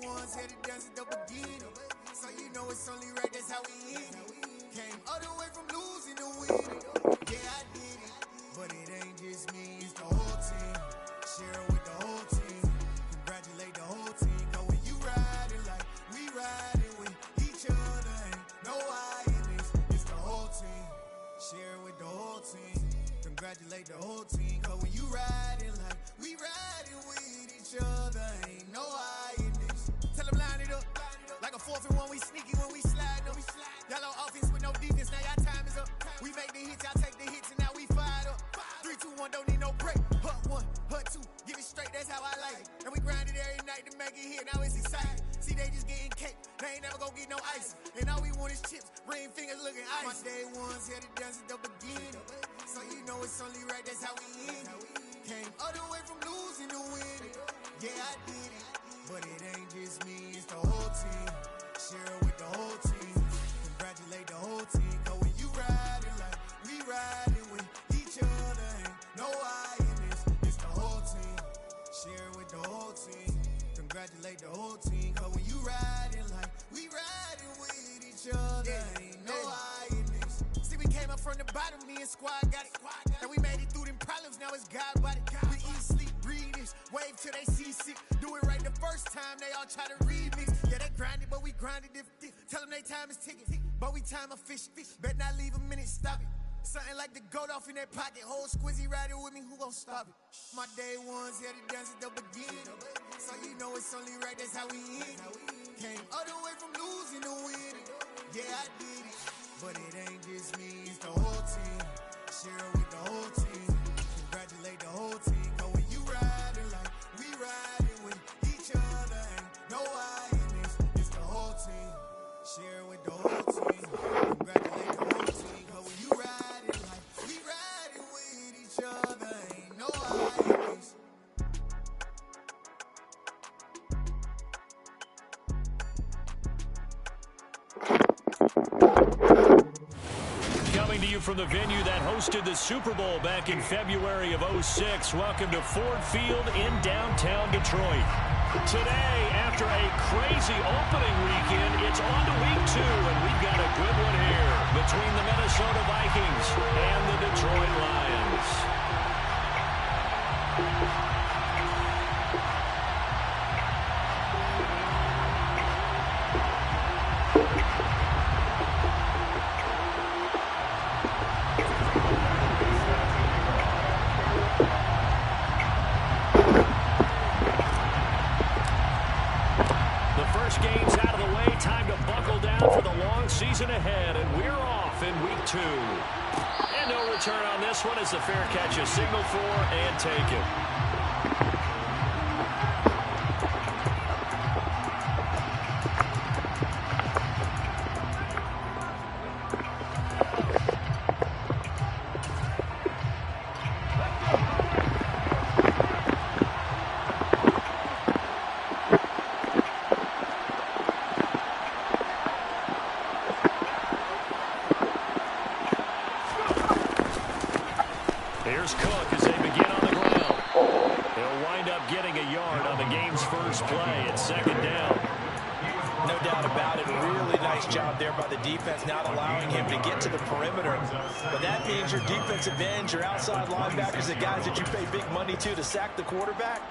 ones had to dance at the beginning. So you know it's only right, that's how we end it. Came all the way from losing to winning. Yeah, I did it, but it ain't just me, it's the whole team. Share it with the whole team. Congratulate the whole team. Cause when you riding like we riding with each other, ain't no I in this, it's the whole team. Share it with the whole team. Congratulate the whole team. Cause when you riding like we riding with each other, ain't no I in this. Tell them line it up. Like a 4th and 1, we sneaky when we slide them. Y'all on offense with no defense, now y'all time is up. We make the hits, y'all take the hits, and now we fired up. 3, 2, 1, don't need no break. Hut 1, hut 2, give it straight, that's how I like it. And we grind it every night to make it hit, now it's exciting. See, they just getting cake, they ain't never gonna get no ice. And all we want is chips, ring fingers looking ice. My day ones had to dance at the beginning. So you know it's only right, that's how we end it. Came all the way from losing to winning. Yeah, I did it, but it ain't just me, it's the whole team. Share it with the whole team. Congratulate the whole team. Cause when you riding like we riding with each other, ain't no I in this, it's the whole team. Share it with the whole team. Congratulate the whole team. Cause when you riding like we riding with each other, ain't no I in this. See, we came up from the bottom, me and squad got it. And we made it through them problems, now it's God body. We eat, sleep, breathe this, wave till they see sick. Do it right the first time, they all try to remix. Yeah, they grinded, but we grinded if tell them they time is ticking, but we time a fish. Bet not leave a minute, stop it. Something like the goat off in their pocket. Whole squizzy riding with me, who gon' stop it? My day ones had to dance at the beginning. So you know it's only right, that's how we end it. Came all the way from losing to winning. Yeah, I did it, but it ain't just me, it's the whole team. Share it with the whole team. Congratulate the whole team. Cause when you riding like we riding with each other, ain't no I in this, it's the whole team. Share it with the whole team. Congratulate the whole team. Cause when you riding like we riding with each other, ain't no I in this. Coming to you from the venue that hosted the Super Bowl back in February of '06. Welcome to Ford Field in downtown Detroit. Today, after a crazy opening weekend, it's on to week 2, and we've got a good one here between the Minnesota Vikings and the Detroit Lions. Game's out of the way. Time to buckle down for the long season ahead, and we're off in week 2. And no return on this one as the fair catch is signaled for and taken. Here's Cook as they begin on the ground. They'll wind up getting a yard on the game's first play. It's 2nd down. No doubt about it. Really nice job there by the defense, not allowing him to get to the perimeter. But that means your defensive ends, your outside linebackers, the guys that you pay big money to sack the quarterback,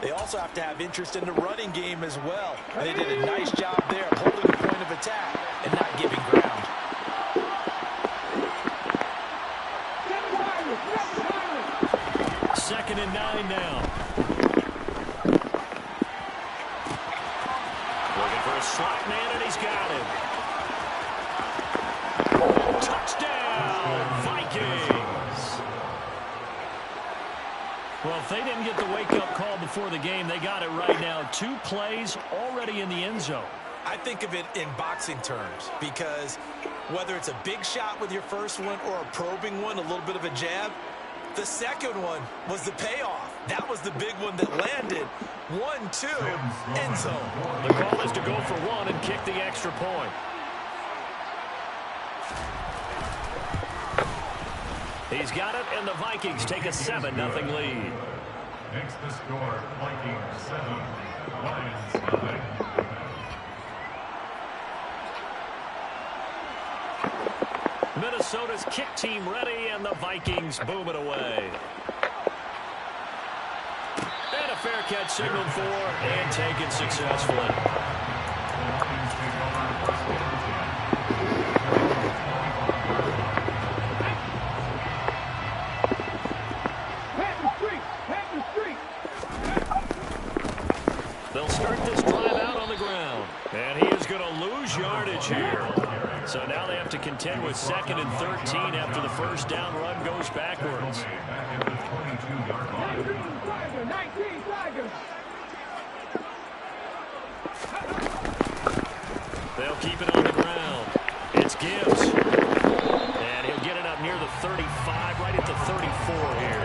they also have to have interest in the running game as well. And they did a nice job there of holding the point of attack and not giving ground. Second and 9 now. Looking for a slot man, and he's got him. Touchdown, Vikings. Well, if they didn't get the wake-up call before the game, they got it right now. 2 plays already in the end zone. I think of it in boxing terms, because whether it's a big shot with your first one or a probing one, a little bit of a jab, the second one was the payoff. That was the big one that landed. 1-2, end zone. The call is to go for 1 and kick the extra point. He's got it, and the Vikings take a 7-0 lead. Next the score, Vikings 7, Lions 9. Minnesota's kick team ready, and the Vikings boom it away. And a fair catch signaled for and taken successfully. They'll start this drive out on the ground. And he is going to lose yardage here. So now they have to contend with 2nd and 13 after the first down run goes backwards. They'll keep it on the ground. It's Gibbs. And he'll get it up near the 35, right at the 34 here.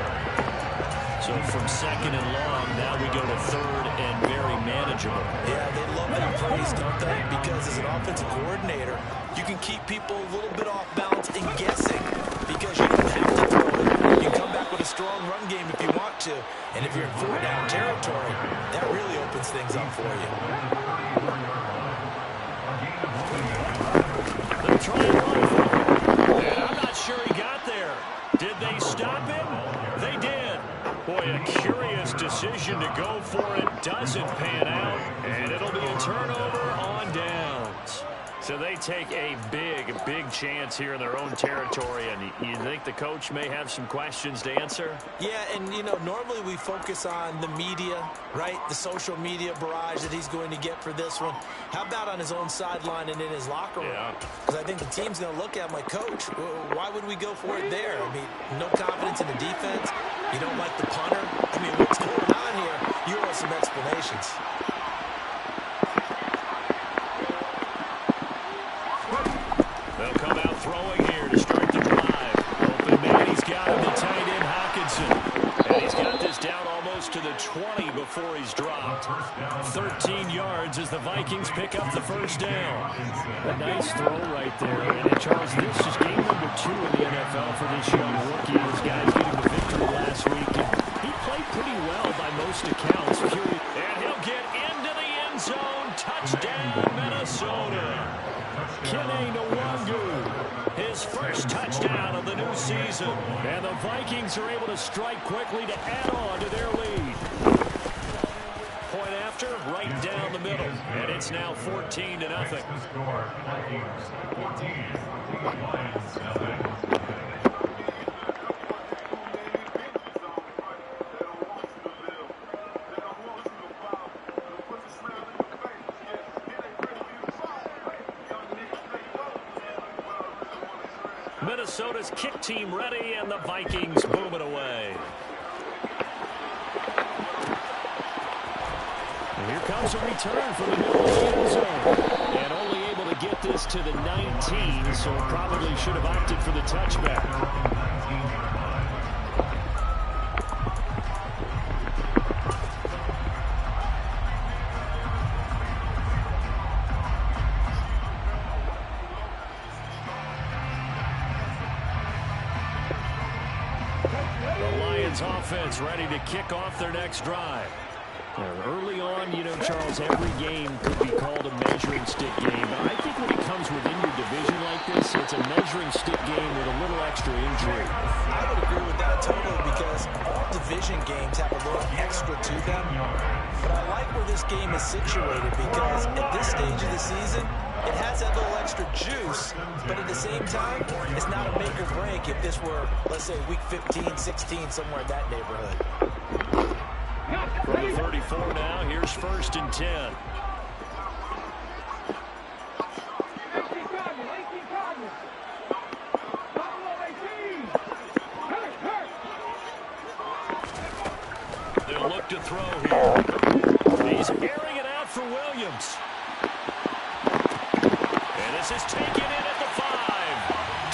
So from 2nd and long, now we go to 3rd and very manageable. Yeah, they love that phrase, don't they? Because as an offensive coordinator, you can keep people a little bit off balance and guessing because you don't have to throw it. You can come back with a strong run game if you want to. And if you're in 4th down territory, that really opens things up for you. They'll try and run for him. And I'm not sure he got there. Did they stop him? They did. Boy, a curious decision to go for it. Doesn't pan out, and it'll be a turnover on downs. So they take a big chance here in their own territory, and you think the coach may have some questions to answer? Yeah, and, you know, normally we focus on the media, right? The social media barrage that he's going to get for this one. How about on his own sideline and in his locker room? Because I think the team's going to look at him like, Coach, why would we go for it there? I mean, no confidence in the defense. You don't like the punter. I mean, what's going on here? You owe us some explanations. They'll come out throwing here to start the drive. Open man, he's got him to tight end Hockenson. And he's got this down almost to the 20 before he's dropped. 13 yards as the Vikings pick up the first down. A nice throw right there. And Charles, this is game number 2 in the NFL for this young rookie. This guy's getting the victory last week. And he played pretty well by most accounts. And he'll get into the end zone. Touchdown, Minnesota. Kene Nwangu, his first touchdown of the new season. And the Vikings are able to strike quickly to add on to their lead. Point after, right down the middle. And it's now 14-0. Minnesota's kick team ready, and the Vikings boom it away. And here comes a return from the middle of the end zone. And only able to get this to the 19, so probably should have opted for the touchback. Offense ready to kick off their next drive. Early on, you know, Charles, every game could be called a measuring stick game. But I think when it comes within your division like this, it's a measuring stick game with a little extra injury. I would agree with that totally because all division games have a little extra to them. But I like where this game is situated because at this stage of the season, it has that little extra juice, but at the same time, it's not a make or break if this were, let's say, week 15, 16, somewhere in that neighborhood. From the 34 now, here's 1st and 10. They'll look to throw here. He's airing it out for Williams. And this is taken in at the 5.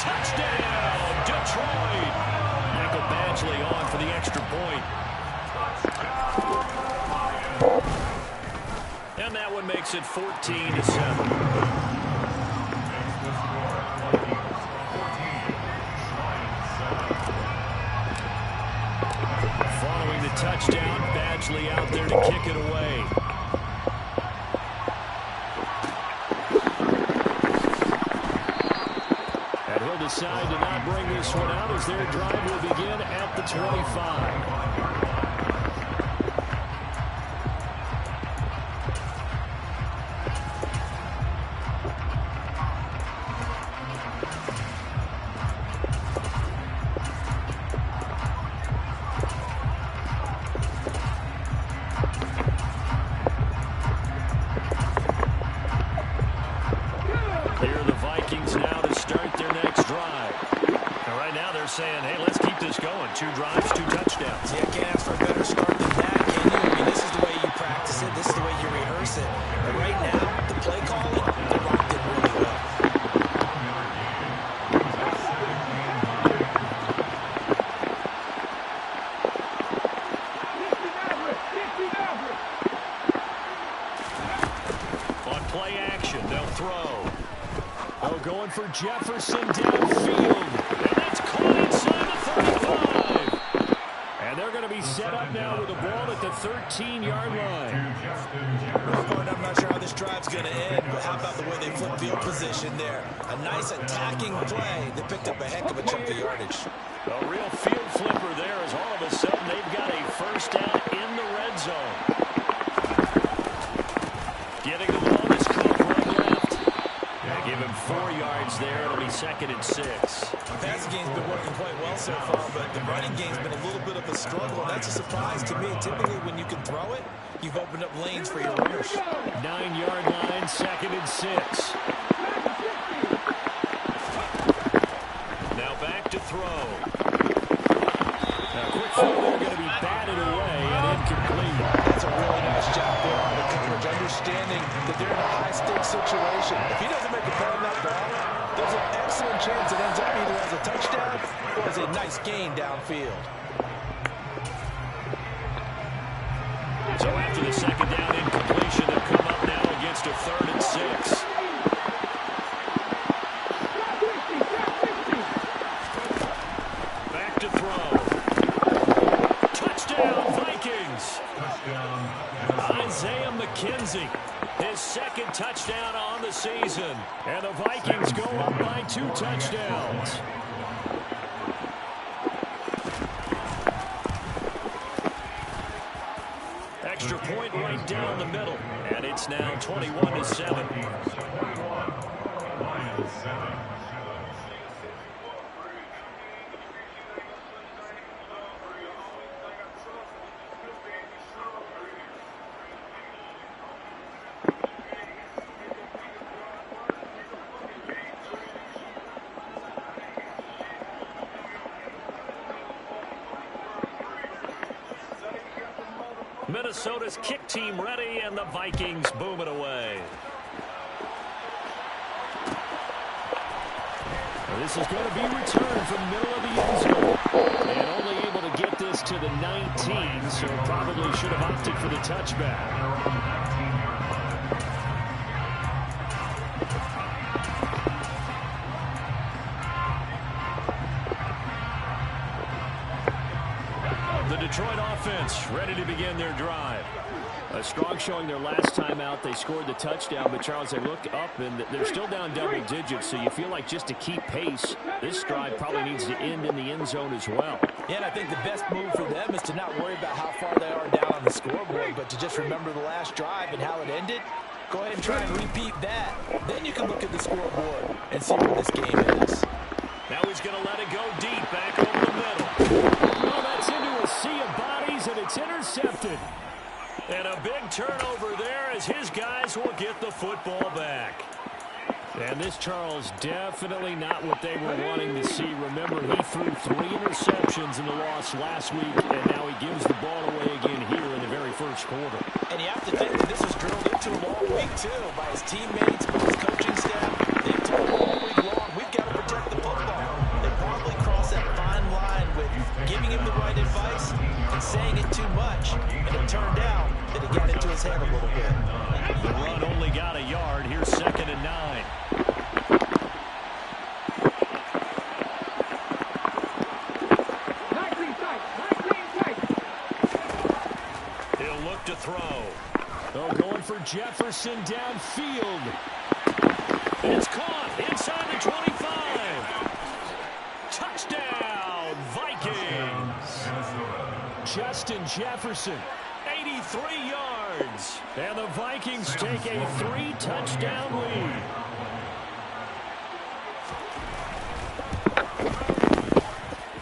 Touchdown, Detroit. Michael Badgley on for the extra point. And that one makes it 14-7. Following the touchdown, Badgley out there to kick it away. decide to not bring this one out as their drive will begin at the 25. Here are the Vikings now to start their next drive. And right now they're saying, hey, let's keep this going. 2 drives, 2 touchdowns. Yeah, can't ask for a better start than that, can you? I mean, this is the way you practice it. This is the way you rehearse it. But right now, the play calling, they locked it really well. On play action, they'll throw. Oh, going for Jefferson downfield. And that's caught inside the 35. And they're going to be set up now with the ball at the 13-yard line. I'm not sure how this drive's going to end, but how about the way they flip field position there? A nice attacking play that picked up a heck of a chunk of yardage. A real field flipper there as all of a sudden they've got a first down in the red zone. Getting the ball is Cook right left. They give him 4 yards there. It'll be 2nd and 6. The passing game's been working quite well so far, but the running game's been a little bit of a struggle, and that's a surprise to me. Typically, when you can throw it, you've opened up lanes for your runners. 9-yard line, 2nd and 6. Now back to throw. Now quick throw, they're going to be batted away and incomplete. That's a really nice job there on the coverage, understanding that they're in a high-stakes situation. If he doesn't make a play on that ball, there's an excellent chance it ends up either as a touchdown or as a nice gain downfield. So after the 2nd down incompletion, they'll come up now against a 3rd and 6. Back to throw. Touchdown, Vikings. Isaiah McKenzie, his 2nd touchdown on the season. And the Vikings go up by 2 touchdowns. Extra point right down the middle. And it's now 21-7. Minnesota's kick team ready, and the Vikings boom it away. Well, this is going to be returned from the middle of the end zone. And only able to get this to the 19, so probably should have opted for the touchback. The Detroit offense ready to begin their drive. A strong showing their last time out. They scored the touchdown, but Charles, they look up and they're still down double digits, so you feel like just to keep pace, this drive probably needs to end in the end zone as well. Yeah, and I think the best move for them is to not worry about how far they are down on the scoreboard, but to just remember the last drive and how it ended. Go ahead and try and repeat that. Then you can look at the scoreboard and see where this game is. Now he's going to let it go deep, back over the middle. Oh, that's into a sea of bodies, and it's intercepted. And a big turnover there as his guys will get the football back. And this, Charles, definitely not what they were wanting to see. Remember, he threw 3 interceptions in the loss last week, and now he gives the ball away again here in the very first quarter. And you have to think that this was drilled into him all week, too, by his teammates, by his coaching staff. They told him all week long, we've got to protect the football. They probably crossed that fine line with giving him the right advice and saying it too much. And it turned out that it got into his head a little bit. The run only got a yard. Here's 2nd and 9. He'll look to throw. Oh, going for Jefferson downfield. It's caught inside the 25. Justin Jefferson. 83 yards. And the Vikings take a 3-touchdown lead.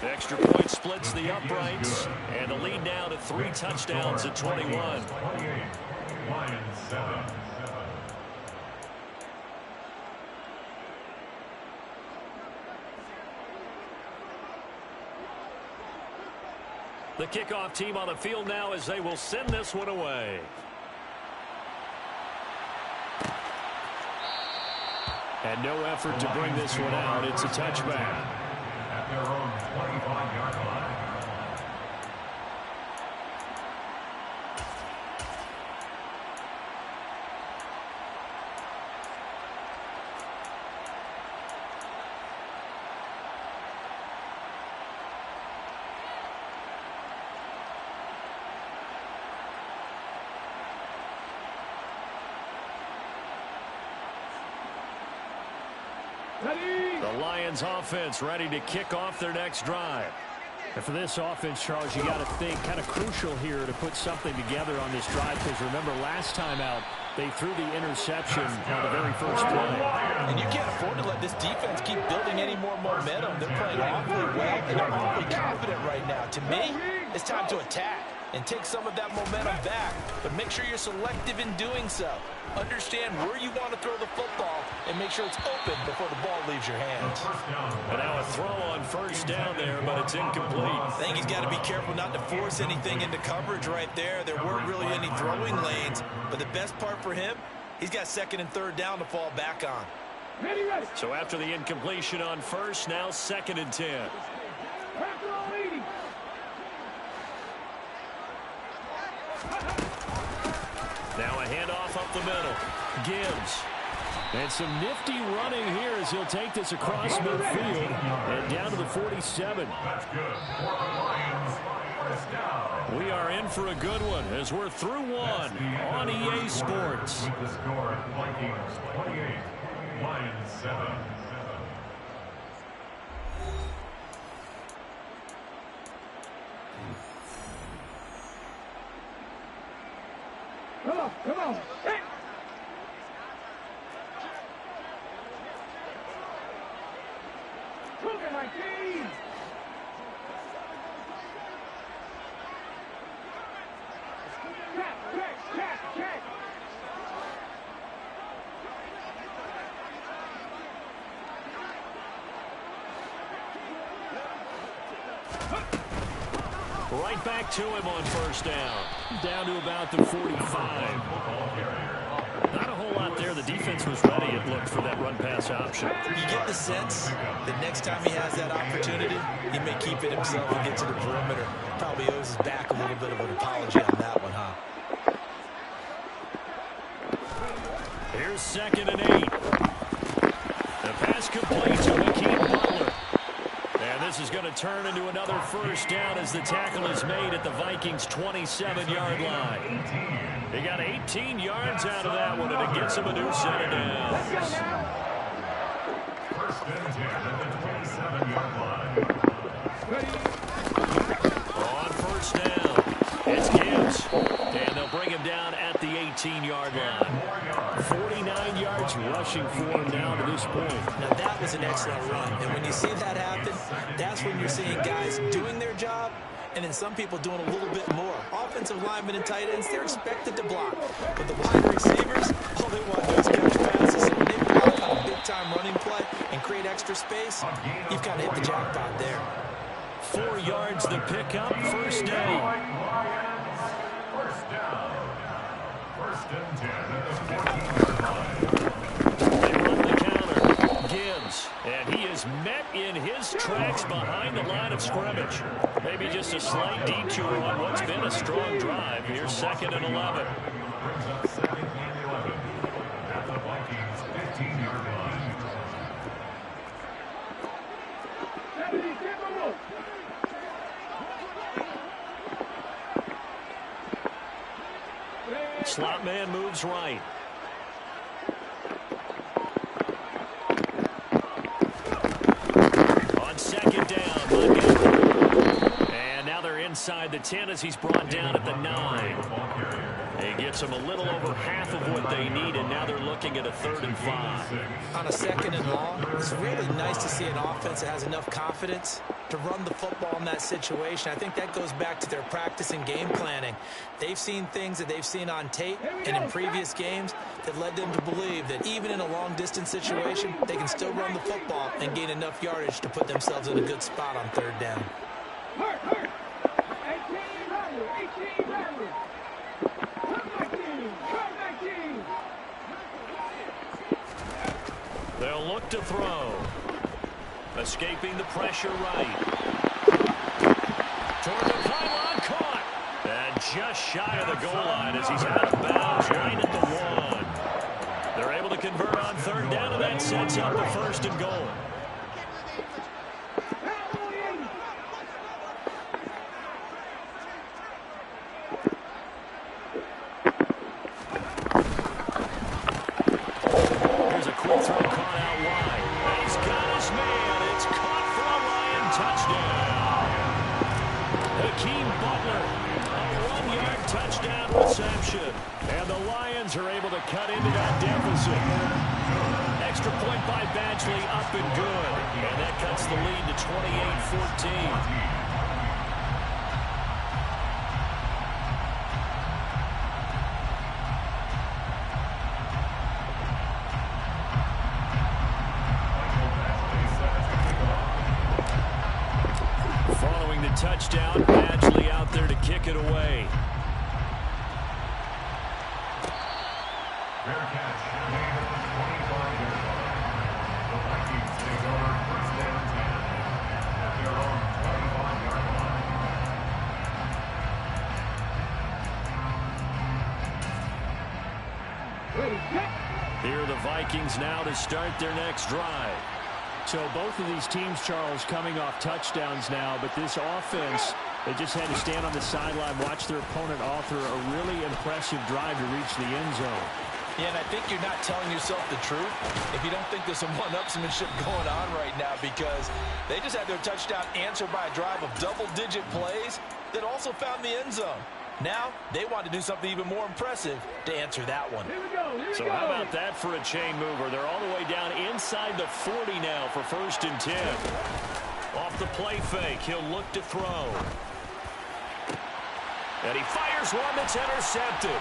The extra point splits the uprights. And the lead now to 3 touchdowns at 21. Lions 7. The kickoff team on the field now as they will send this one away. And no effort to bring this one out. It's a touchback. At their own 25-yard line. The Lions offense ready to kick off their next drive. And for this offense, Charles, you got to think kind of crucial here to put something together on this drive, because remember last time out they threw the interception on the very first play. And you can't afford to let this defense keep building any more momentum. They're playing awfully well and they're awfully confident right now. To me, it's time to attack and take some of that momentum back, but make sure you're selective in doing so. Understand where you want to throw the football and make sure it's open before the ball leaves your hands. And now a throw on first down there, but it's incomplete. I think he's got to be careful not to force anything into coverage right there. There weren't really any throwing lanes, but the best part for him, he's got second and third down to fall back on. So after the incompletion on first, now 2nd and 10. Now a handoff up the middle. Gibbs. And some nifty running here as he'll take this across midfield and down to the 47. That's good. For the Lions, first down. We are in for a good one as we're through one on EA Sports. With the score, Vikings 28, Lions 7. Come on. Hey. Cooking like these. Check. Right back to him on first down. Down to about the 45. Not a whole lot there. The defense was ready, it looked, for that run-pass option. You get the sense that next time he has that opportunity, he may keep it himself and get to the perimeter. Probably owes his back a little bit of an apology on that one, huh? Here's 2nd and 8. The pass complete to Hakeem Butler. And this is going to turn into another first down as the tackle is made at the Vikings' 27-yard line. They got 18 yards out of that one, and it gets them a new set of downs. First and 10 at the 27-yard line. On first down, it's Gibbs. And they'll bring him down at the 18-yard line. 49 yards rushing for him now to this point. Now that was an excellent run, and when you see that happen, that's when you're seeing guys doing their job, and then some people doing a little bit more. Offensive linemen and tight ends, they're expected to block, but the wide receivers, all they want to do is catch passes. So when they block on a big-time running play and create extra space, you've got to hit the jackpot there. 4 yards the pickup, first down. First down. First and 10 at the 14-yard line. They run the counter. Gibbs. And he is met in his tracks behind the line of scrimmage. Maybe just a slight detour on what's been a strong drive. Here's 2nd and 11. Brings up 2nd and 11 at the Vikings 15-yard line. Slot man moves right. On 2nd down, Montgomery. And now they're inside inside the 10 as he's brought down at the 9. He gets them a little over half of what they need, and now they're looking at a 3rd and 5. On a 2nd and long, it's really nice to see an offense that has enough confidence to run the football in that situation. I think that goes back to their practice and game planning. They've seen things that they've seen on tape and in previous games that led them to believe that even in a long-distance situation, they can still run the football and gain enough yardage to put themselves in a good spot on 3rd down. Hurt. 18 rather. Come back in. They'll look to throw. Escaping the pressure right. Toward the pylon, caught. And just shy of the goal line as he's out of bounds right at the 1. They're able to convert on 3rd down, and that sets up the 1st and goal. Here's a quick throw caught out wide. And he's got his man. It's caught for a Lion touchdown. Hakeem Butler, a 1-yard touchdown reception. And the Lions are able to cut into that deficit. Extra point by Badgley, up and good. And that cuts the lead to 28-14. Following the touchdown, Badgley out there to kick it away. Fair catch. Made at the 25-yard line. The Vikings take over 1st and 10 at their own 25-yard line. Here are the Vikings now to start their next drive. So both of these teams, Charles, coming off touchdowns now, but this offense, they just had to stand on the sideline, watch their opponent author a really impressive drive to reach the end zone. Yeah, and I think you're not telling yourself the truth if you don't think there's some one-upsmanship going on right now, because they just had their touchdown answered by a drive of double-digit plays that also found the end zone. Now, they want to do something even more impressive to answer that one. So how about that for a chain mover? They're all the way down inside the 40 now for 1st and 10. Off the play fake, he'll look to throw. And he fires one that's intercepted.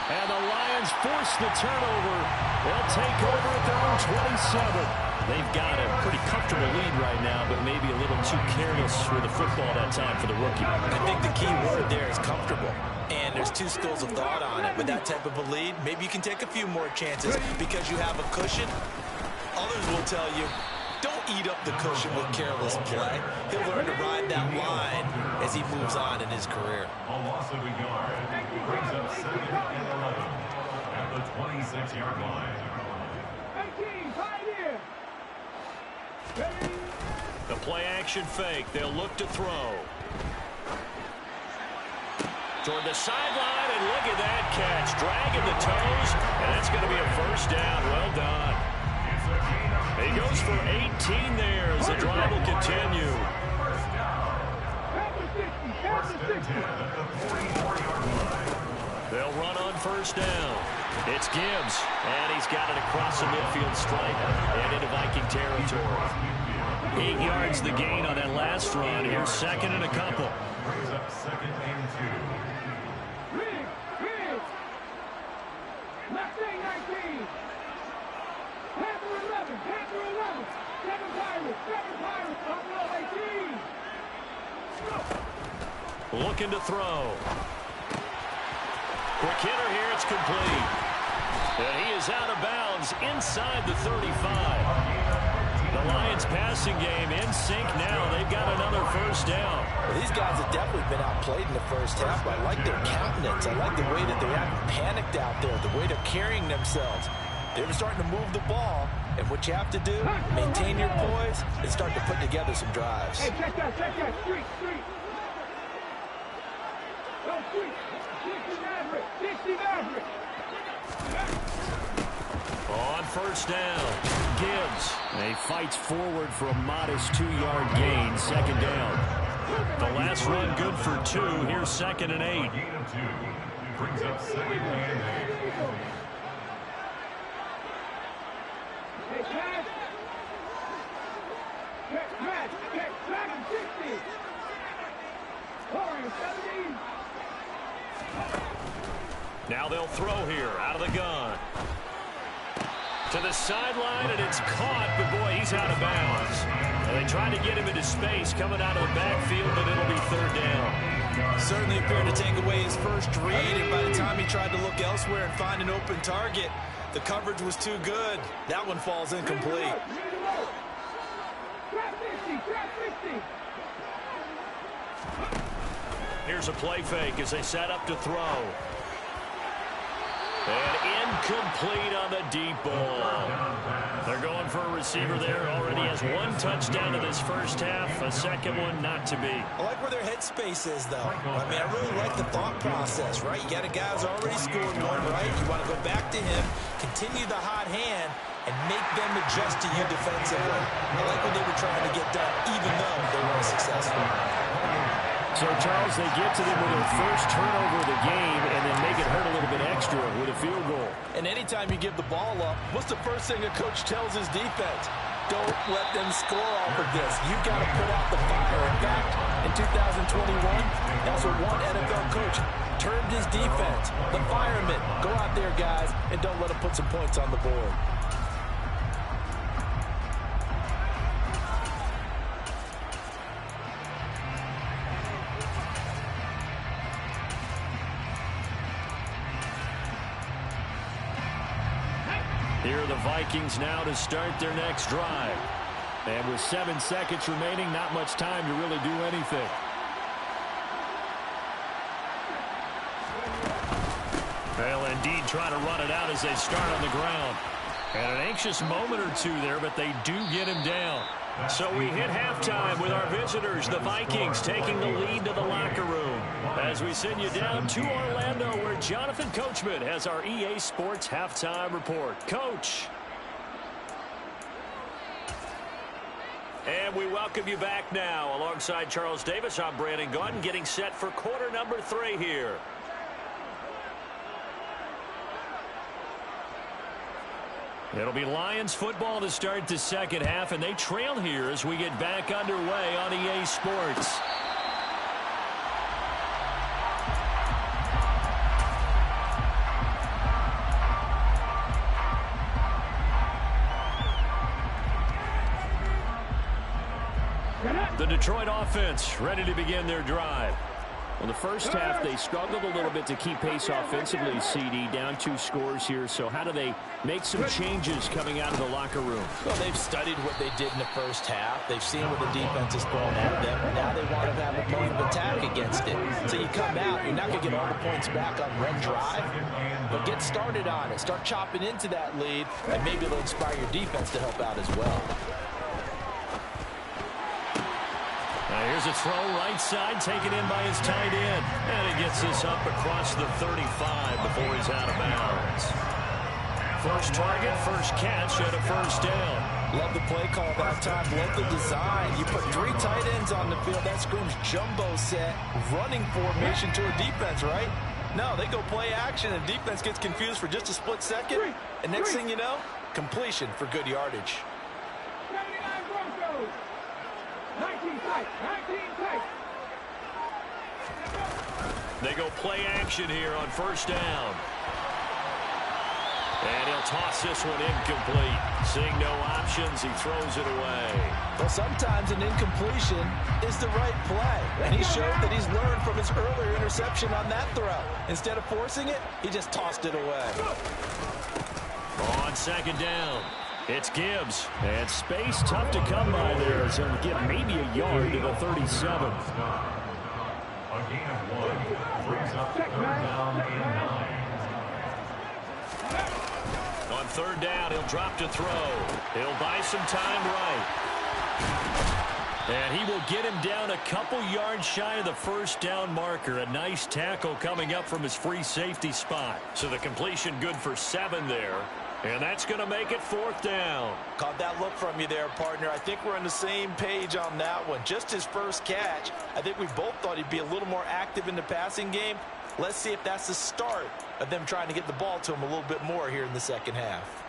And the Lions force the turnover. They'll take over at their own 27. They've got a pretty comfortable lead right now, but maybe a little too careless with the football that time for the rookie. I think the key word there is comfortable. And there's two schools of thought on it. With that type of a lead, maybe you can take a few more chances because you have a cushion. Others will tell you, don't eat up the cushion with careless play. He'll learn to ride that line as he moves on in his career. A loss of a yard brings up 2nd and 11 at the 26-yard line. 18, pioneer. The play action fake. They'll look to throw. Toward the sideline, and look at that catch. Dragging the toes, and that's going to be a 1st down. Well done. He goes for 18 there as the drive will continue. They'll run on 1st down. It's Gibbs, and he's got it across the midfield stripe and into Viking territory. 8 yards the gain on that last run. Here's 2nd and a couple. Brings up 2nd and 2. Left wing 19. Panther 11. 7 Pirates. Buffalo 18. Looking to throw. Quick hitter here, it's complete. And he is out of bounds inside the 35. The Lions passing game in sync now. They've got another 1st down. Well, these guys have definitely been outplayed in the 1st half, but I like their countenance. I like the way that they haven't panicked out there, the way they're carrying themselves. They're starting to move the ball, and what you have to do, maintain your poise and start to put together some drives. Hey, check that. Street. Go street. 60 Maverick. On 1st down, Gibbs. And he fights forward for a modest 2-yard gain, second down. The last run good for 2. Here's 2nd and 8. Gain of 2. Brings up 2nd and 8. Hey, Chad. Check, and 60. Orange, 17. Now they'll throw here out of the gun. To the sideline, and it's caught, but boy, he's out of bounds. And they tried to get him into space coming out of the backfield, but it'll be 3rd down. Certainly appeared to take away his first read, and by the time he tried to look elsewhere and find an open target, the coverage was too good. That one falls incomplete. Trap 50. Here's a play fake as they set up to throw. And incomplete on the deep ball. They're going for a receiver there. Already has 1 touchdown in this first half. A second one not to be. I like where their headspace is, though. I mean, I really like the thought process, right? You got a guy who's already scored one, right? You want to go back to him, continue the hot hand, and make them adjust to you defensively. I like what they were trying to get done, even though they weren't successful. So, Charles, they get to them with their first turnover of the game and then make it hurt a little bit extra with a field goal. And anytime you give the ball up, what's the first thing a coach tells his defense? Don't let them score off of this. You've got to put out the fire. In fact, in 2021, that's what one NFL coach termed his defense. The firemen. Go out there, guys, and don't let them put some points on the board. Here are the Vikings now to start their next drive. And with 7 seconds remaining, not much time to really do anything. They'll indeed try to run it out as they start on the ground. And an anxious moment or two there, but they do get him down. So we hit halftime with our visitors, the Vikings, taking the lead to the locker room. As we send you down to Orlando, where Jonathan Coachman has our EA Sports halftime report. Coach. And we welcome you back now. Alongside Charles Davis, I'm Brandon Gunn, getting set for quarter number 3 here. It'll be Lions football to start the second half, and they trail here as we get back underway on EA Sports. The Detroit offense ready to begin their drive. Well, the first half, they struggled a little bit to keep pace offensively, CD, down 2 scores here. So how do they make some changes coming out of the locker room? Well, they've studied what they did in the first half. They've seen what the defense has thrown at them. Now they want to have a point of attack against it. So you come out, you're not going to get all the points back on one drive, but get started on it. Start chopping into that lead, and maybe it'll inspire your defense to help out as well. Here's a throw right side, taken in by his tight end. And he gets this up across the 35 before he's out of bounds. First target, first catch, and a first down. Love the play call that time. Love the design. You put 3 tight ends on the field. That screams jumbo set, running formation to a defense, right? No, they go play action, and defense gets confused for just a split second. And next thing you know, completion for good yardage. 79 Broncos. 19 tight. They go play action here on first down. And he'll toss this one incomplete. Seeing no options, he throws it away. Well, sometimes an incompletion is the right play. And he showed that he's learned from his earlier interception on that throw. Instead of forcing it, he just tossed it away. On second down, it's Gibbs. And space tough to come by there. So he'll get maybe a yard to the 37. A gain of 1 brings up 3rd down and 9. On third down, he'll drop to throw. He'll buy some time right. And he will get him down a couple yards shy of the first down marker. A nice tackle coming up from his free safety spot. So the completion good for 7 there. And that's going to make it 4th down. Caught that look from you there, partner. I think we're on the same page on that one. Just his first catch. I think we both thought he'd be a little more active in the passing game. Let's see if that's the start of them trying to get the ball to him a little bit more here in the second half.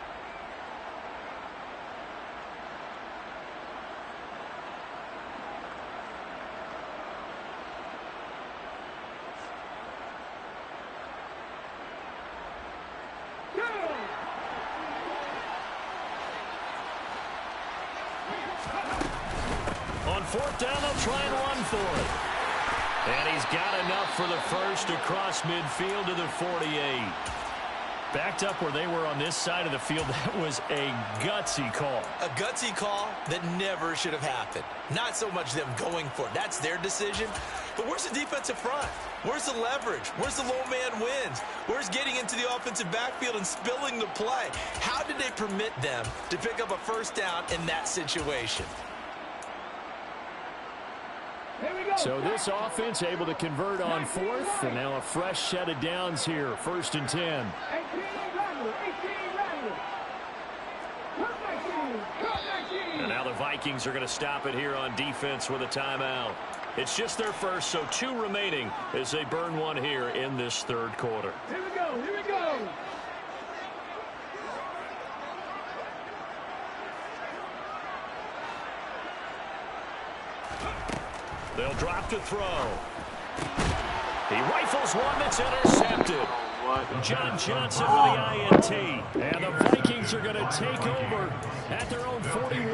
On 4th down, they'll try and run for it. And he's got enough for the first across midfield to the 48. Backed up where they were on this side of the field. That was a gutsy call. A gutsy call that never should have happened. Not so much them going for it. That's their decision. But where's the defensive front? Where's the leverage? Where's the low man wins? Where's getting into the offensive backfield and spilling the play? How did they permit them to pick up a first down in that situation? So this offense able to convert on 4th, and now a fresh set of downs here, 1st and 10. And now the Vikings are going to stop it here on defense with a timeout. It's just their first, so 2 remaining as they burn one here in this 3rd quarter. Here we go, here we go. They'll drop to throw. He rifles one that's intercepted. John Johnson with the INT. And the Vikings are going to take over at their own 41.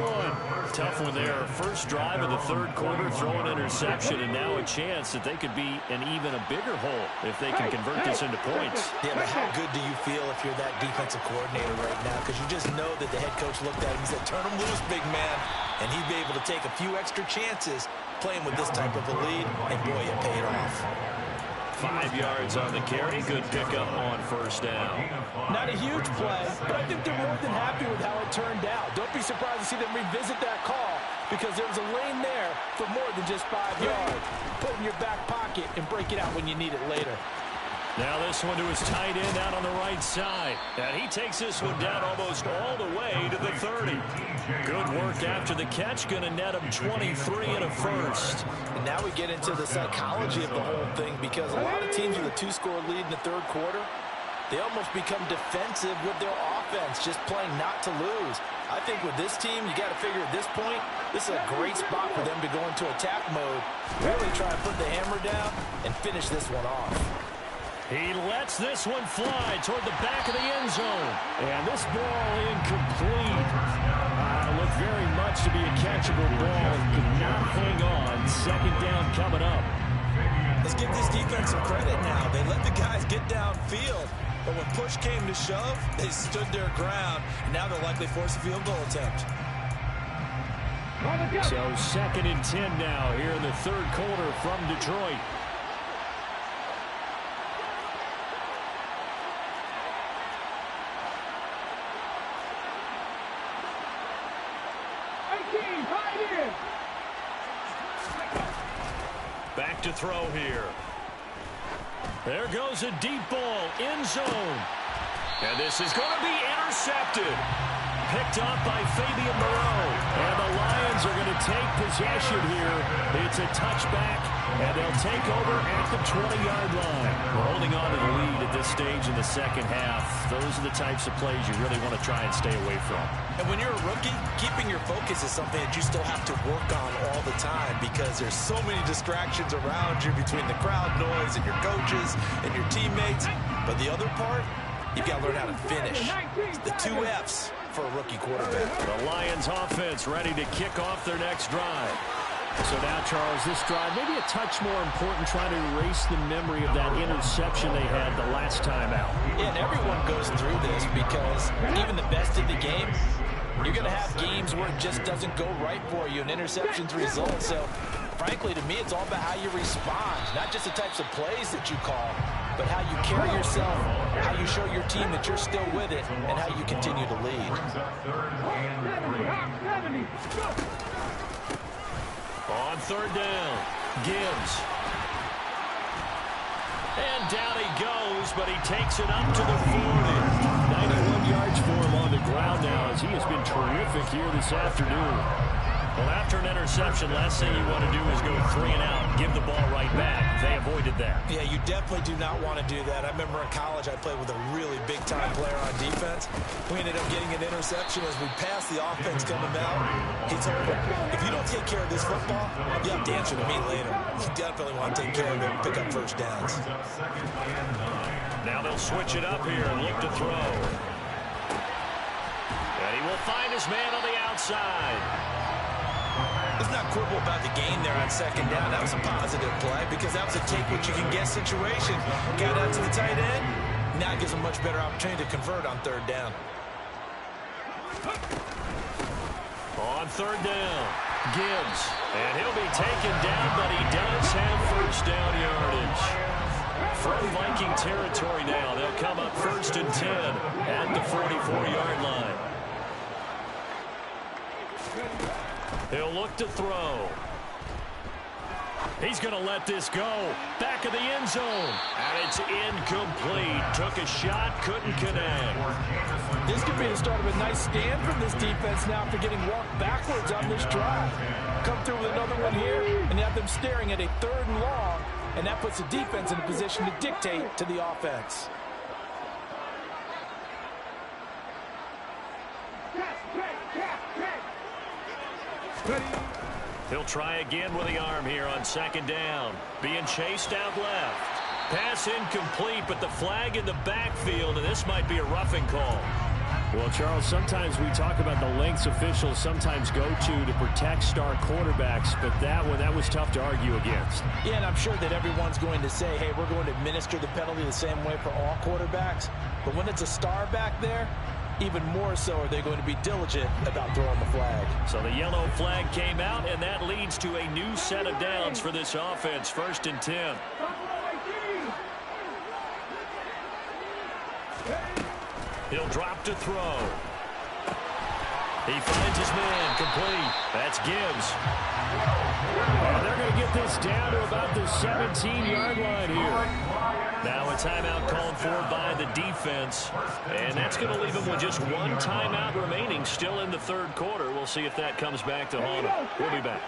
Tough one there. First drive of the 3rd quarter, throw an interception, and now a chance that they could be in even a bigger hole if they can convert this into points. Yeah, but how good do you feel if you're that defensive coordinator right now? Because you just know that the head coach looked at him and said, turn him loose, big man. And he'd be able to take a few extra chances playing with this type of a lead, and boy, it paid off. 5 yards on the carry. Good pickup on 1st down. Not a huge play, but I think they're more than happy with how it turned out. Don't be surprised to see them revisit that call, because there was a lane there for more than just 5 yards. Put it in your back pocket and break it out when you need it later. Now this one to his tight end out on the right side. And he takes this one down almost all the way to the 30. Good work after the catch. Going to net him 23 and a first. And now we get into the psychology of the whole thing, because a lot of teams with a 2-score lead in the 3rd quarter, they almost become defensive with their offense, just playing not to lose. I think with this team, you got to figure at this point, this is a great spot for them to go into attack mode, really try to put the hammer down and finish this one off. He lets this one fly toward the back of the end zone. And this ball incomplete. Looked very much to be a catchable ball. Could not hang on. 2nd down coming up. Let's give this defense some credit now. They let the guys get downfield. But when push came to shove, they stood their ground. And now they'll likely force a field goal attempt. So 2nd and 10 now here in the 3rd quarter from Detroit. Back to throw here. There goes a deep ball, end zone. And this is going to be intercepted. Picked up by Fabian Moreau. And the Lions are going to take possession here. It's a touchback, and they'll take over at the 20-yard line. We're holding on to the lead at this stage in the 2nd half. Those are the types of plays you really want to try and stay away from. And when you're a rookie, keeping your focus is something that you still have to work on all the time, because there's so many distractions around you between the crowd noise and your coaches and your teammates. But the other part, you've got to learn how to finish. The 2 F's for a rookie quarterback. The Lions offense ready to kick off their next drive. So now, Charles, this drive maybe a touch more important, trying to erase the memory of that interception they had the last time out. Yeah, and everyone goes through this, because even the best in the game, you're going to have games where it just doesn't go right for you, and interceptions result. So, frankly, to me, it's all about how you respond, not just the types of plays that you call, but how you carry yourself, how you show your team that you're still with it, and how you continue to lead. On 3rd down, Gibbs. And down he goes, but he takes it up to the 40. 91 yards for him ground now as he has been terrific here this afternoon. Well, after an interception, last thing you want to do is go 3 and out and give the ball right back. They avoided that. Yeah, you definitely do not want to do that. I remember in college I played with a really big-time player on defense. We ended up getting an interception as we passed the offense coming out. He told me, if you don't take care of this football, you have to answer to me later. You definitely want to take care of it and pick up first downs. Now they'll switch it up here and look to throw. And he will find his man on the outside. Let's not quibble about the gain there on second down. That was a positive play because that was a take-what-you-can-get situation. Got out to the tight end. Now it gives him a much better opportunity to convert on third down. On third down, Gibbs. And he'll be taken down, but he does have first down yardage. From Viking territory now, they'll come up 1st and 10 at the 44-yard line. He'll look to throw. He's going to let this go. Back of the end zone. And it's incomplete. Took a shot, couldn't connect. This could be the start of a nice stand from this defense now after getting walked backwards on this drive. Come through with another one here, and you have them staring at a 3rd and long, and that puts the defense in a position to dictate to the offense. He'll try again with the arm here on 2nd down. Being chased out left. Pass incomplete, but the flag in the backfield, and this might be a roughing call. Well, Charles, sometimes we talk about the lengths officials sometimes go to protect star quarterbacks, but that was tough to argue against. Yeah, and I'm sure that everyone's going to say, hey, we're going to administer the penalty the same way for all quarterbacks. But when it's a star back there, even more so are they going to be diligent about throwing the flag. So the yellow flag came out, and that leads to a new set of downs for this offense. 1st and 10. He'll drop to throw. He finds his man complete. That's Gibbs. Well, they're going to get this down to about the 17-yard line here. Now a timeout called for by the defense, and that's going to leave him with just one timeout remaining still in the 3rd quarter. We'll see if that comes back to haunt him. We'll be back.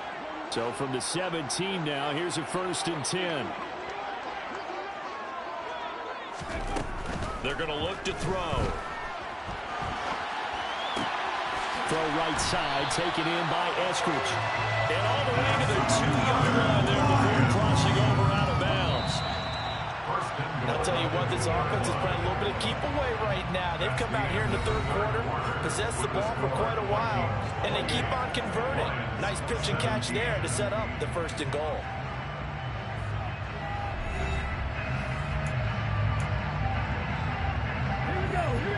So from the 17 now, here's a 1st and 10. They're going to look to throw. Throw right side, taken in by Eskridge. And all the way to the 2-yard line there before crossing over out of bounds. I'll tell you what, this offense is playing a little bit of keep away right now. They've come out here in the 3rd quarter, possessed the ball for quite a while, and they keep on converting. Nice pitch and catch there to set up the 1st and goal.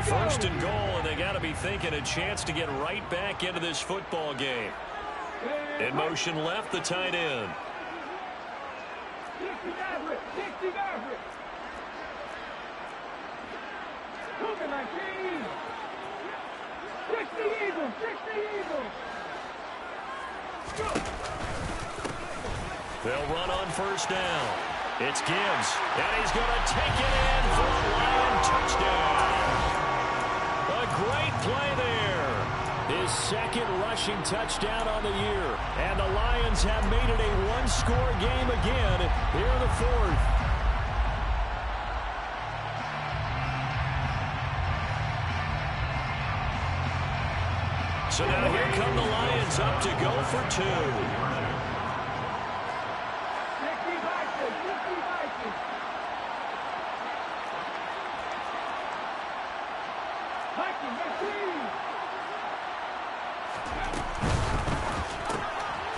First and goal, and they got to be thinking a chance to get right back into this football game. In motion left, the tight end. 60 Maverick. Look at my team. 60 Eagles. They'll run on 1st down. It's Gibbs, and he's going to take it in for a Lion touchdown. A great play there. His 2nd rushing touchdown on the year. And the Lions have made it a one-score game again here in the 4th. So now here come the Lions up to go for 2.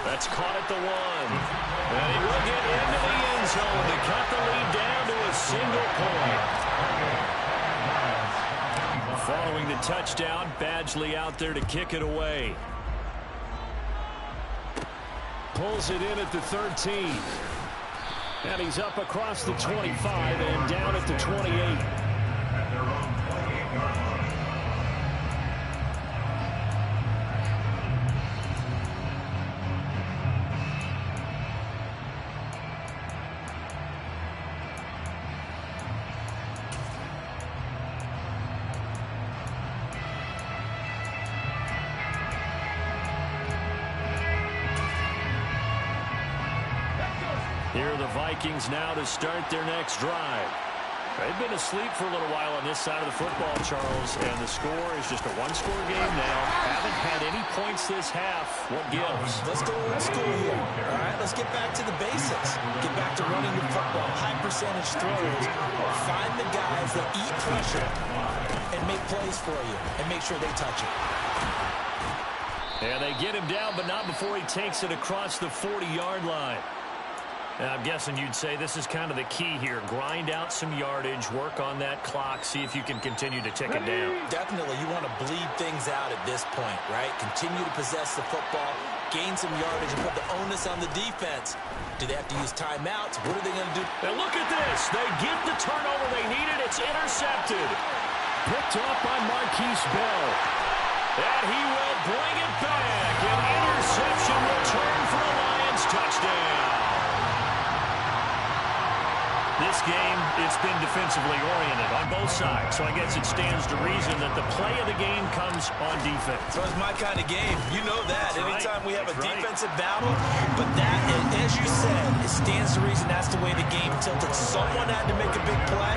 That's caught at the 1. And he will get into the end zone to cut the lead down to a single point. Following the touchdown, Badgley out there to kick it away. Pulls it in at the 13. And he's up across the 25 and down at the 28. Here are the Vikings now to start their next drive. They've been asleep for a little while on this side of the football, Charles, and the score is just a one-score game now. Haven't had any points this half. What gives? Let's go old school here. All right, let's get back to the basics. Get back to running the football, high percentage throws. Find the guys that eat pressure and make plays for you and make sure they touch it. And they get him down, but not before he takes it across the 40-yard line. And I'm guessing you'd say this is kind of the key here. Grind out some yardage, work on that clock, see if you can continue to tick it down. Definitely, you want to bleed things out at this point, right? Continue to possess the football, gain some yardage, and put the onus on the defense. Do they have to use timeouts? What are they going to do? And look at this. They get the turnover they needed. It's intercepted. Picked up by Marquise Bell. And he will bring it back. An interception return for a Lions touchdown. This game, it's been defensively oriented on both sides, so I guess it stands to reason that the play of the game comes on defense. So it's my kind of game. You know that. That's Anytime right. we have a That's defensive battle, but that, as you said, it stands to reason that's the way the game tilted. Someone had to make a big play,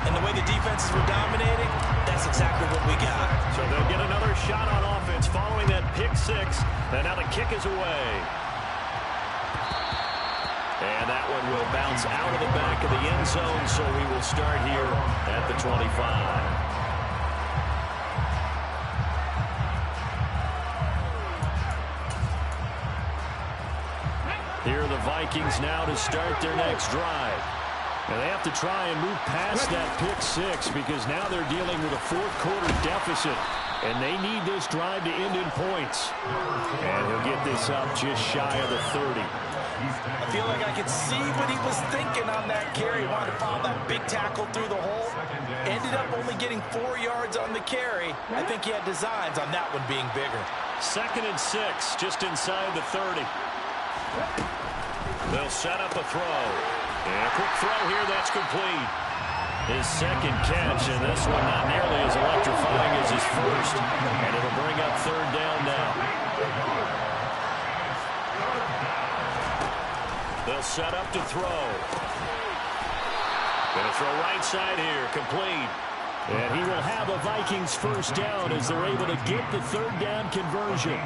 and the way the defenses were dominating, that's exactly what we got. So they'll get another shot on offense following that pick six, and now the kick is away. And that one will bounce out of the back of the end zone, so we will start here at the 25. Here are the Vikings now to start their next drive. And they have to try and move past that pick six because now they're dealing with a fourth-quarter deficit. And they need this drive to end in points. And he'll get this up just shy of the 30. I feel like I could see what he was thinking on that carry. He wanted to follow that big tackle through the hole. Ended up only getting 4 yards on the carry. I think he had designs on that one being bigger. 2nd and 6, just inside the 30. They'll set up a throw. And a quick throw here that's complete. His second catch, and this one not nearly as electrifying as his first. And it'll bring up 3rd down now. They'll set up to throw. Going to throw right side here, complete. And he will have a Vikings first down as they're able to get the 3rd down conversion.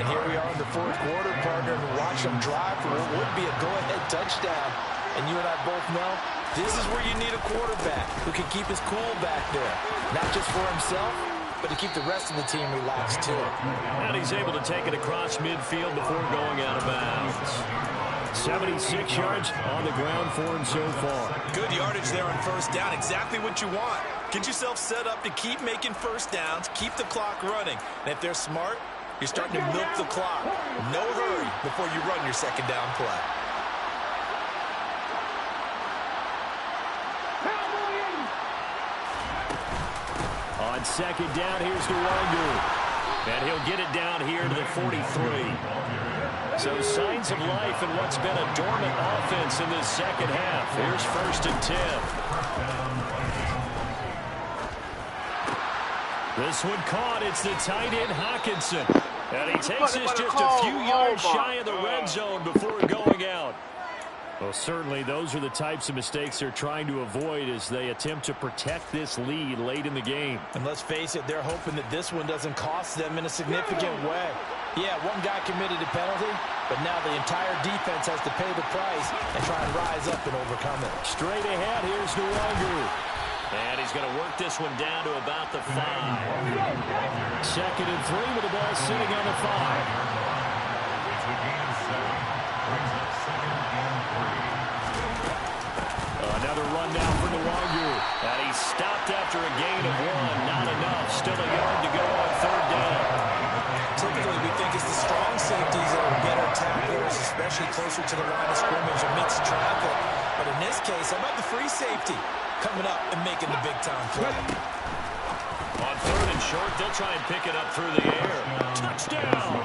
And here we are in the 4th quarter, partner, and watch them drive for what would be a go-ahead touchdown. And you and I both know this is where you need a quarterback who can keep his cool back there. Not just for himself, but to keep the rest of the team relaxed too. And he's able to take it across midfield before going out of bounds. 76 yards on the ground for him so far. Good yardage there on 1st down. Exactly what you want. Get yourself set up to keep making 1st downs, keep the clock running. And if they're smart, you're starting to milk the clock. No hurry before you run your 2nd down play. On 2nd down, here's Nwangu. And he'll get it down here to the 43. So signs of life in what's been a dormant offense in this 2nd half. Here's 1st and 10. This one caught. It's the tight end Hawkinson. And he takes this just a few yards shy of the red zone before going out. Well, certainly those are the types of mistakes they're trying to avoid as they attempt to protect this lead late in the game. And let's face it, they're hoping that this one doesn't cost them in a significant way. Yeah, one guy committed a penalty, but now the entire defense has to pay the price and try and rise up and overcome it. Straight ahead, here's Nwangu. And he's going to work this one down to about the 5. 2nd and 3 with the ball sitting on the 5. Another run down for Nwangu. And he stopped after a gain of 1. Not enough. Still a yard to go on 3rd down. Typically, we think it's the strong safeties that are better tacklers, especially closer to the line of scrimmage amidst traffic. But in this case, how about the free safety coming up and making the big-time play? On 3rd and short, they'll try and pick it up through the air. Touchdown!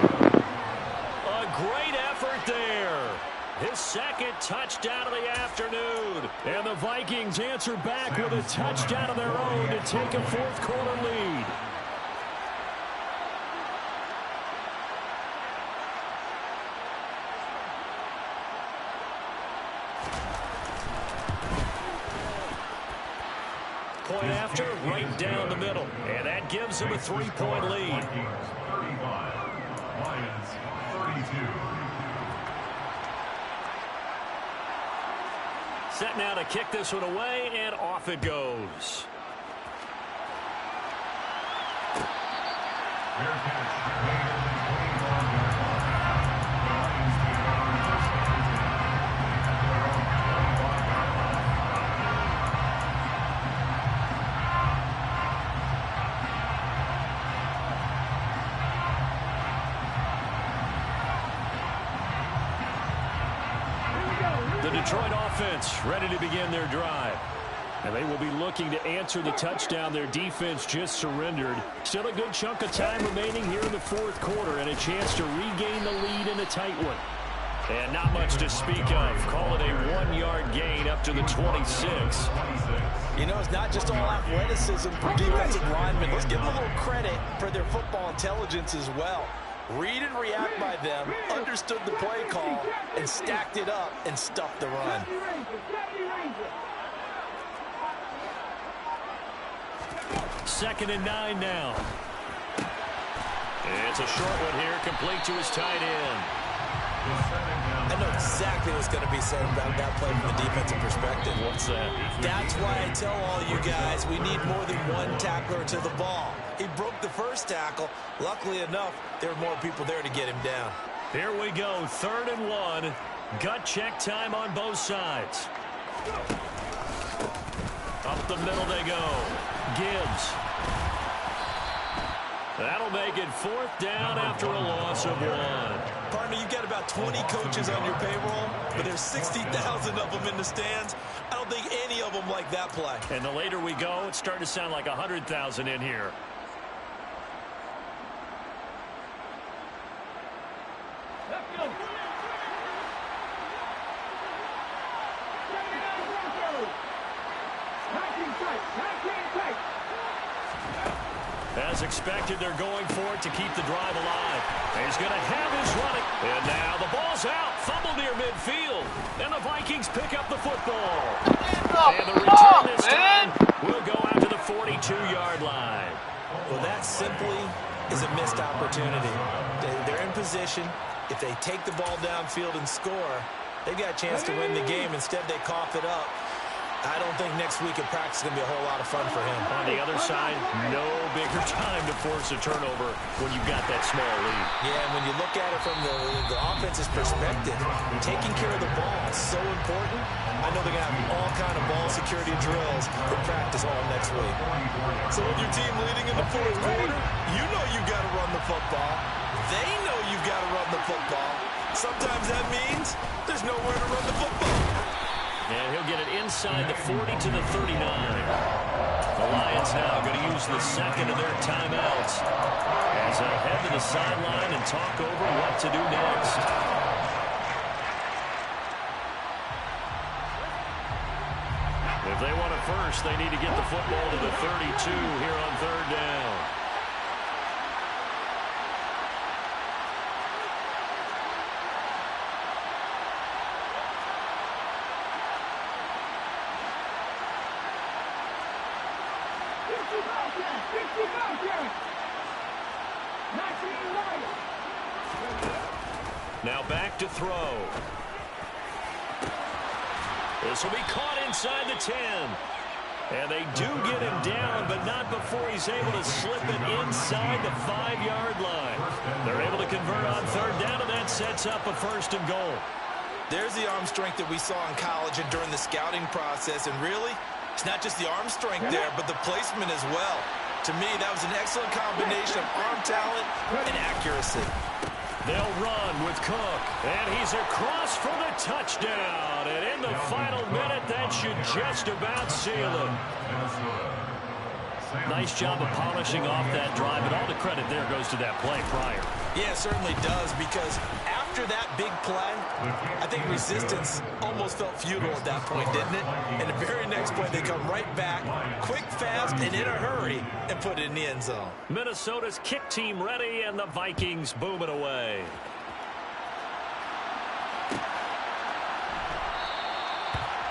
A great effort there. His 2nd touchdown of the afternoon. And the Vikings answer back with a touchdown of their own to take a 4th quarter lead. after, right down the middle. And that gives them a 3-point lead. 35. Lions 32. Set now to kick this one away, and off it goes. Fair catch. Made at the 21-yard line. The Lions take over first down and 10 at their own 25-yard line. The Detroit offense ready to begin their drive. And they will be looking to answer the touchdown their defense just surrendered. Still a good chunk of time remaining here in the fourth quarter and a chance to regain the lead in a tight one. And not much to speak of. Call it a 1-yard gain up to the 26. You know, it's not just all athleticism for defensive linemen. Let's give them a little credit for their football intelligence as well. Read and react by them, understood the play call, and stacked it up and stuffed the run. Second and 9 now. It's a short one here, complete to his tight end. I know exactly what's going to be said about that play from the defensive perspective. What's that? That's why I tell all you guys we need more than one tackler to the ball. He broke the first tackle. Luckily enough, there were more people there to get him down. Here we go, 3rd and 1. Gut check time on both sides. Up the middle they go. Gibbs. That'll make it 4th down after a loss of 1. Partner, you've got about 20 coaches on your payroll, but there's 60,000 of them in the stands. I don't think any of them like that play. And the later we go, it's starting to sound like 100,000 in here. As expected, they're going for it to keep the drive alive. He's going to have his running. And now the ball's out. Fumble near midfield. And the Vikings pick up the football. And the return this time will go out to the 42-yard line. Well, that simply is a missed opportunity. They're in position. If they take the ball downfield and score, they've got a chance to win the game. Instead, they cough it up. I don't think next week at practice is going to be a whole lot of fun for him. On the other side, no bigger time to force a turnover when you've got that small lead. Yeah, and when you look at it from the offense's perspective, taking care of the ball is so important. I know they're going to have all kind of ball security drills in practice all next week. So with your team leading in the fourth quarter, you know you've got to run the football. They know you've got to run the football. Sometimes that means there's nowhere to run the football. And he'll get it inside the 40 to the 39. The Lions now going to use the second of their timeouts as they head to the sideline and talk over what to do next. If they want it first, they need to get the football to the 32 here on 3rd down. Now back to throw. This will be caught inside the 10. And they do get him down, but not before he's able to slip it inside the 5-yard line. They're able to convert on 3rd down, and that sets up a 1st and goal. There's the arm strength that we saw in college and during the scouting process. And really, it's not just the arm strength there, but the placement as well. To me, that was an excellent combination of arm talent and accuracy. They'll run with Cook, and he's across for the touchdown. And in the final minute, that should just about seal it. Nice job of polishing off that drive, and all the credit there goes to that play prior. Yeah, it certainly does, because after that big play, I think resistance almost felt futile at that point, didn't it? And the very next play, they come right back, quick, fast, and in a hurry, and put it in the end zone. Minnesota's kick team ready, and the Vikings boom it away.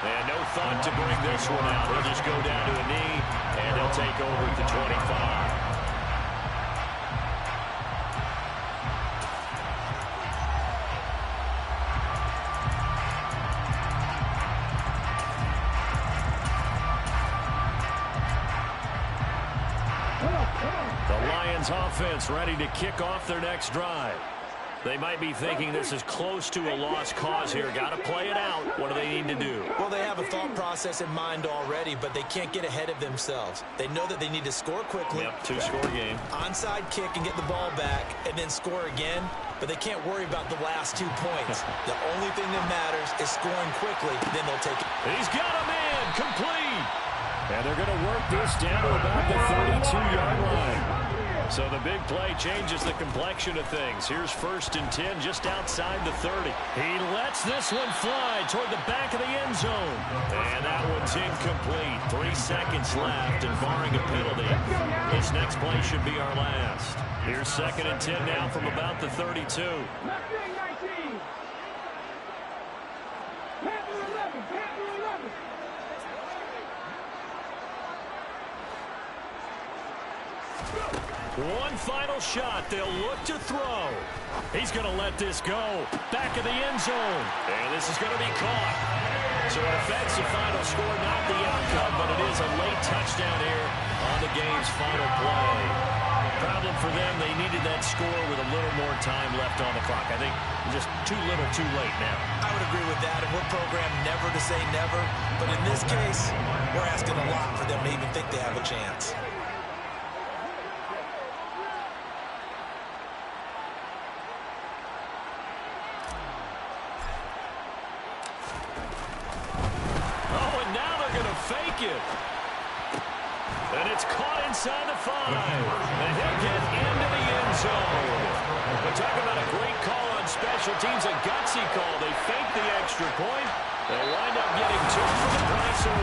And no thought to bring this one out. They'll just go down to a knee And he'll take over at the 25. The Lions offense ready to kick off their next drive. They might be thinking this is close to a lost cause here. Got to play it out. What do they need to do? Well, they have a thought process in mind already, but they can't get ahead of themselves. They know that they need to score quickly. Yep, two-score game. Onside kick and get the ball back and then score again, but they can't worry about the last 2 points. The only thing that matters is scoring quickly, then they'll take it. He's got a man, complete. And they're going to work this down to about the 32-yard line. So the big play changes the complexion of things. Here's 1st and 10 just outside the 30. He lets this one fly toward the back of the end zone. And that one's incomplete. 3 seconds left, and barring a penalty, this next play should be our last. Here's 2nd and 10 now from about the 32. Left wing 19. Panther 11. Panther 11. One final shot. They'll look to throw. He's going to let this go. Back of the end zone. And this is going to be caught. So it affects the final score, not the outcome, but it is a late touchdown here on the game's final play. Problem for them, they needed that score with a little more time left on the clock. I think just too little, too late now. I would agree with that, and we're programmed never to say never. But in this case, we're asking a lot for them to even think they have a chance. Fake it. And it's caught inside the 5. And he'll get into the end zone. But talk about a great call on special teams. A gutsy call. They fake the extra point. They wind up getting 2 for the price of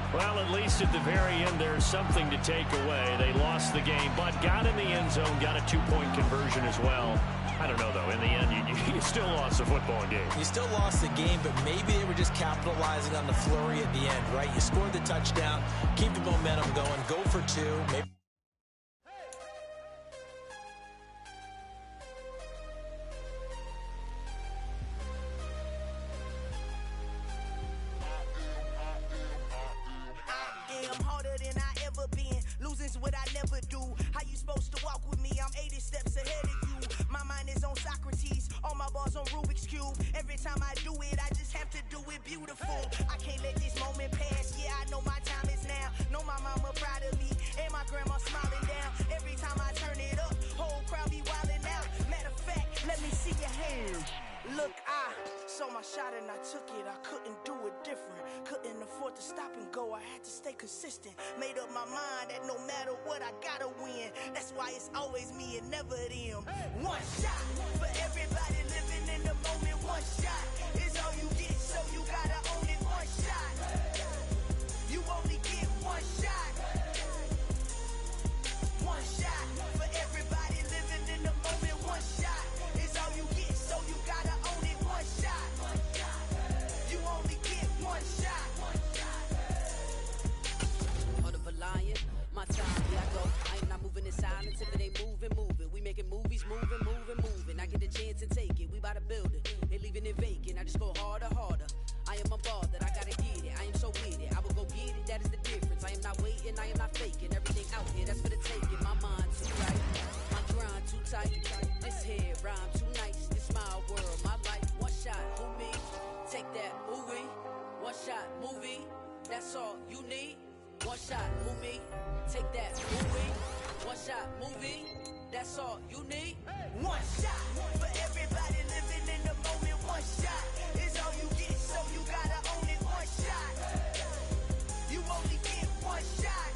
1. Well, at least at the very end, there's something to take away. They lost the game, but got in the end zone, got a 2-point conversion as well. I don't know, though. In the end, you still lost the football game. You still lost the game, but maybe they were just capitalizing on the flurry at the end, right? You scored the touchdown, keep the momentum going, go for 2. Maybe. I am harder than I ever been. Losing's what I never do. How you supposed to walk with me? I'm 80 steps ahead of you. My mind is on Socrates, all my balls on Rubik's Cube. Every time I do it, I just have to do it beautiful. I can't let this moment pass, yeah, I know my time is now. Know my mama proud of me, and my grandma smiling down. Every time I turn it up, whole crowd be wildin' out. Matter of fact, let me see your hands. Look, I saw my shot and I took it. I couldn't do it different. Couldn't afford to stop and go. I had to stay consistent. Made up my mind that no matter what, I gotta win. That's why it's always me and never them. One shot for everybody living in the moment. One shot is all you get, so you gotta own it. One shot. You only get one shot. One shot for everybody living in the moment. One shot is all you get, so you gotta own it. One shot. You only get one shot. Heart of a lion, my time, here I go. I am not moving in silence if it ain't moving. We making movies, moving. I get a chance to take it, we bout to build it. They leaving it vacant, I just go harder. I am unbothered, I gotta get it. I am so with it, I will go get it, that is the difference. I am not waiting, I am not faking. Everything out here, that's for the taking. My mind too right, my grind too tight. This here rhyme too nice, this my world, my life. One shot, who me? Take that, ooh-wee. One shot, movie, that's all you need. One shot, movie, take that, ooh-wee. One shot, movie, that's all you need. One shot for everybody living in the moment. One shot is all you get, so you gotta own it. One shot. You only get one shot.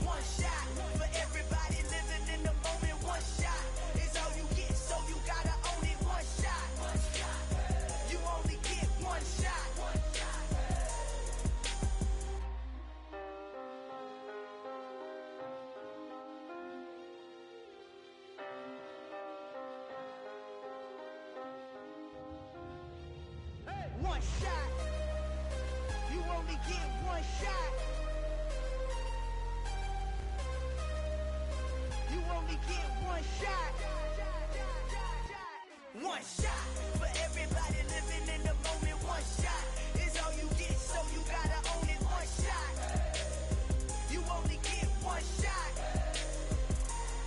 One shot for everybody living in the moment. One shot is all you get, so you gotta own it. One shot. You only get one shot. One shot. You only get one shot. You only get one shot. One shot for everybody living in the